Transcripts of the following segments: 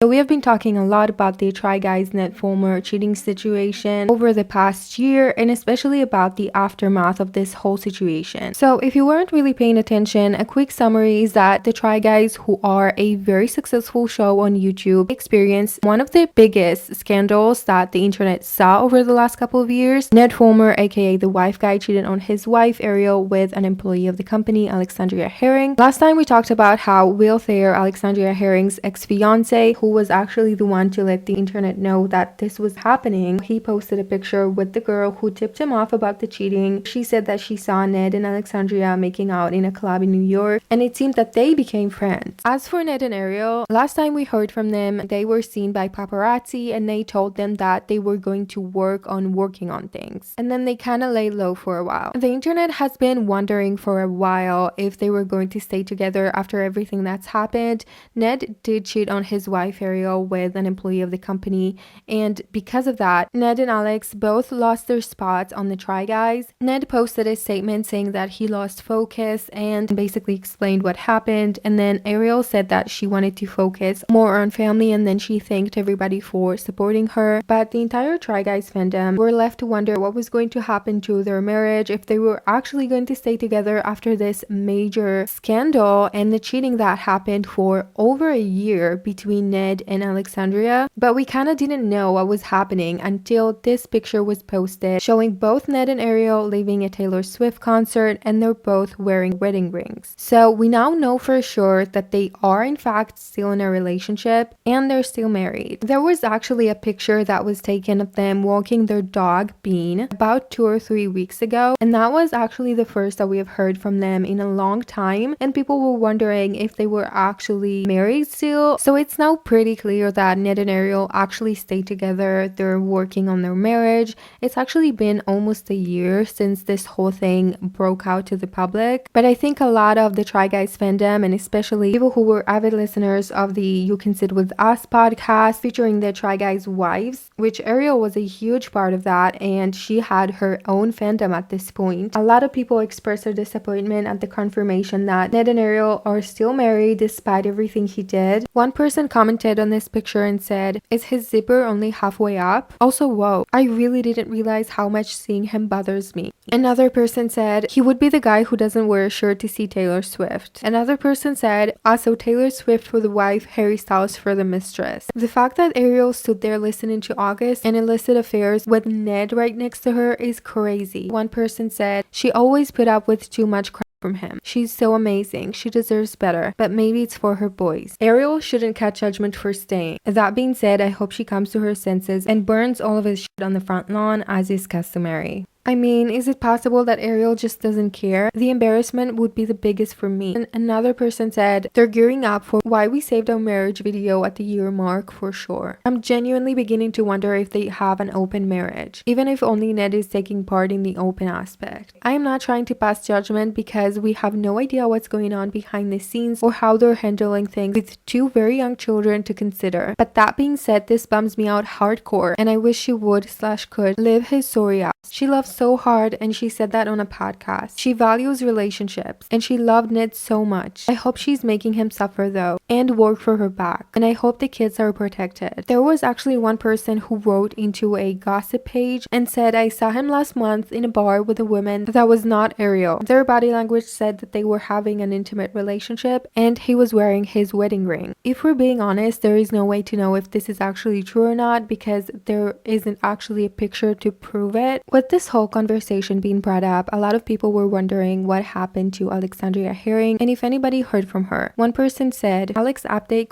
So we have been talking a lot about the Try Guys Ned Fulmer cheating situation over the past year, and especially about the aftermath of this whole situation. So if you weren't really paying attention, a quick summary is that the Try Guys, who are a very successful show on YouTube, experienced one of the biggest scandals that the internet saw over the last couple of years. Ned Fulmer, aka the wife guy, cheated on his wife Ariel with an employee of the company, Alexandria. Last time we talked about how Will Thayer, Alexandria Herring's ex-fiance, who was actually the one to let the internet know that this was happening, he posted a picture with the girl who tipped him off about the cheating. She said that she saw Ned and Alexandria making out in a club in New York, and it seemed that they became friends. As for Ned and Ariel, last time we heard from them, they were seen by paparazzi and they told them that they were going to working on things. And then they kind of laid low for a while. The internet has been wondering for a while if they were going to stay together after everything that's happened. Ned did cheat on his wife Ariel with an employee of the company, and because of that, Ned and Alex both lost their spots on the Try Guys. Ned posted a statement saying that he lost focus and basically explained what happened, and then Ariel said that she wanted to focus more on family, and then she thanked everybody for supporting her. But the entire Try Guys fandom were left to wonder what was going to happen to their marriage, if they were actually going to stay together after this major scandal and the cheating that happened for over a year between Ned and Alexandria. But we kind of didn't know what was happening until this picture was posted showing both Ned and Ariel leaving a Taylor Swift concert, and they're both wearing wedding rings. So we now know for sure that they are in fact still in a relationship and they're still married. There was actually a picture that was taken of them walking their dog Bean about 2 or 3 weeks ago, and that was actually the first that we have heard from them in a long time, and people were wondering if they were actually married still. So it's now pretty clear that Ned and Ariel actually stay together. They're working on their marriage. It's actually been almost a year since this whole thing broke out to the public, but I think a lot of the Try Guys fandom, and especially people who were avid listeners of the You Can Sit With Us podcast featuring the Try Guys wives, which Ariel was a huge part of that, and she had her own fandom at this point. A lot of people expressed their disappointment at the confirmation that Ned and Ariel are still married despite everything he did. One person commented on this picture and said, "Is his zipper only halfway up? Also, whoa, I really didn't realize how much seeing him bothers me." Another person said, "He would be the guy who doesn't wear a shirt to see Taylor Swift." Another person said, "Also Taylor Swift for the wife, Harry Styles for the mistress." The fact that Ariel stood there listening to August and illicit affairs with Ned right next to her is crazy. One person said, "She always put up with too much crap from him. She's so amazing. She deserves better, but maybe it's for her boys. Ariel shouldn't catch judgment for staying. That being said, I hope she comes to her senses and burns all of his shit on the front lawn as is customary." I mean, is it possible that Ariel just doesn't care? The embarrassment would be the biggest for me. And another person said, "They're gearing up for why we saved our marriage video at the year mark for sure." I'm genuinely beginning to wonder if they have an open marriage, even if only Ned is taking part in the open aspect. I am not trying to pass judgment because we have no idea what's going on behind the scenes or how they're handling things with two very young children to consider. But that being said, this bums me out hardcore, and I wish she would/could live his story out. She loves so hard, and she said that on a podcast. She values relationships, and she loved Ned so much. I hope she's making him suffer though, and work for her back, and I hope the kids are protected. There was actually one person who wrote into a gossip page and said, "I saw him last month in a bar with a woman that was not Ariel. Their body language said that they were having an intimate relationship, and he was wearing his wedding ring." If we're being honest, there is no way to know if this is actually true or not because there isn't actually a picture to prove it. With this whole conversation being brought up, a lot of people were wondering what happened to Alexandria Herring and if anybody heard from her. One person said, "Alex update?"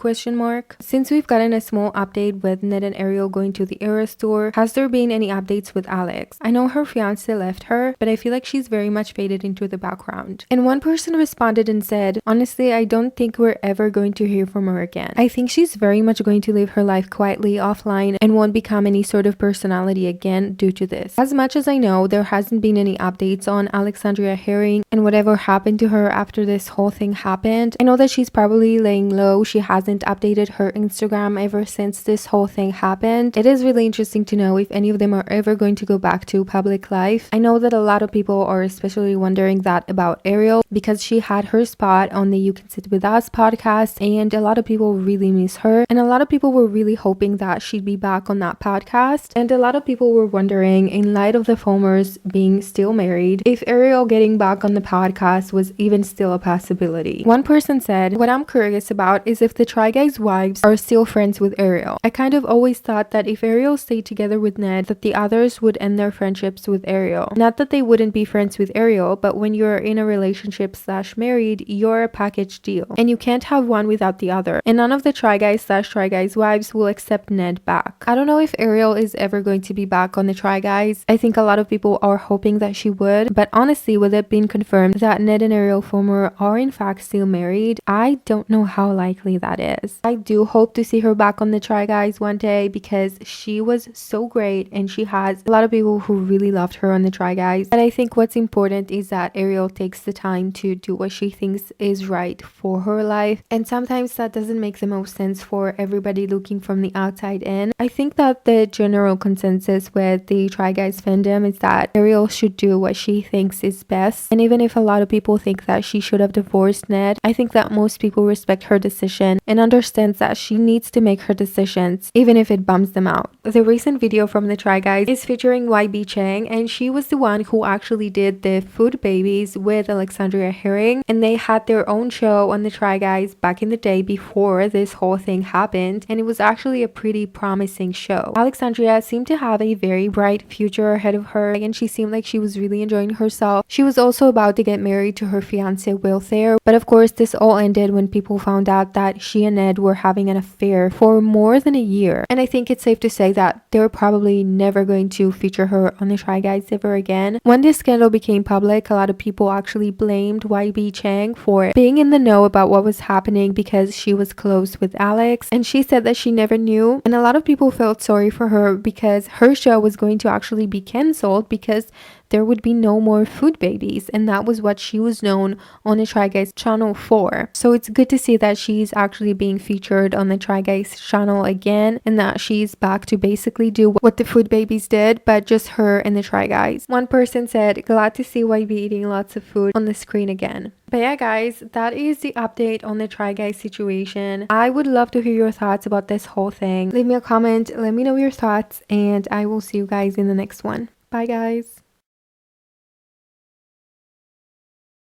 Since we've gotten a small update with Ned and Ariel going to the Era store, has there been any updates with Alex? I know her fiance left her, but I feel like she's very much faded into the background. And one person responded and said, "Honestly, I don't think we're ever going to hear from her again. I think she's very much going to live her life quietly offline and won't become any sort of personality again due to this. As much much as I know, there hasn't been any updates on Alexandria Herring and whatever happened to her after this whole thing happened. I know that she's probably laying low. She hasn't updated her Instagram ever since this whole thing happened. It is really interesting to know if any of them are ever going to go back to public life. I know that a lot of people are especially wondering that about Ariel because she had her spot on the You Can Sit With Us podcast, and a lot of people really miss her, and a lot of people were really hoping that she'd be back on that podcast. And a lot of people were wondering, in light of the Fulmers being still married, if Ariel getting back on the podcast was even still a possibility. One person said, "What I'm curious about is if the Try Guys' wives are still friends with Ariel. I kind of always thought that if Ariel stayed together with Ned, that the others would end their friendships with Ariel. Not that they wouldn't be friends with Ariel, but when you're in a relationship / married, you're a package deal, and you can't have one without the other. And none of the Try Guys / Try Guys' wives will accept Ned back." I don't know if Ariel is ever going to be back on the Try Guys. I think a lot of people are hoping that she would, but honestly, with it being confirmed that Ned and Ariel Fulmer are in fact still married, I don't know how likely that is. I do hope to see her back on the Try Guys one day because she was so great and she has a lot of people who really loved her on the Try Guys. But I think what's important is that Ariel takes the time to do what she thinks is right for her life, and sometimes that doesn't make the most sense for everybody looking from the outside in. I think that the general consensus with the Try Guys fandom is that Ariel should do what she thinks is best, and even if a lot of people think that she should have divorced Ned, I think that most people respect her decision and understands that she needs to make her decisions even if it bums them out. The recent video from the Try Guys is featuring YB Chang, and she was the one who actually did the food babies with Alexandria Herring, and they had their own show on the Try Guys back in the day before this whole thing happened, and it was actually a pretty promising show. Alexandria seemed to have a very bright future ahead of her, and she seemed like she was really enjoying herself. She was also about to get married to her fiance Will Thayer, but of course this all ended when people found out that she and Ned were having an affair for more than a year, and I think it's safe to say that they're probably never going to feature her on the Try Guys ever again. When this scandal became public, a lot of people actually blamed YB Chang for being in the know about what was happening because she was close with Alex, and she said that she never knew, and a lot of people felt sorry for her because her show was going to actually be cancelled because there would be no more food babies, and that was what she was known on the Try Guys channel for. So it's good to see that she's actually being featured on the Try Guys channel again, and that she's back to basically do what the food babies did, but just her and the Try Guys. One person said, "Glad to see YB eating lots of food on the screen again." But yeah guys, that is the update on the Try Guys situation. I would love to hear your thoughts about this whole thing. Leave me a comment, let me know your thoughts, and I will see you guys in the next one. Bye guys.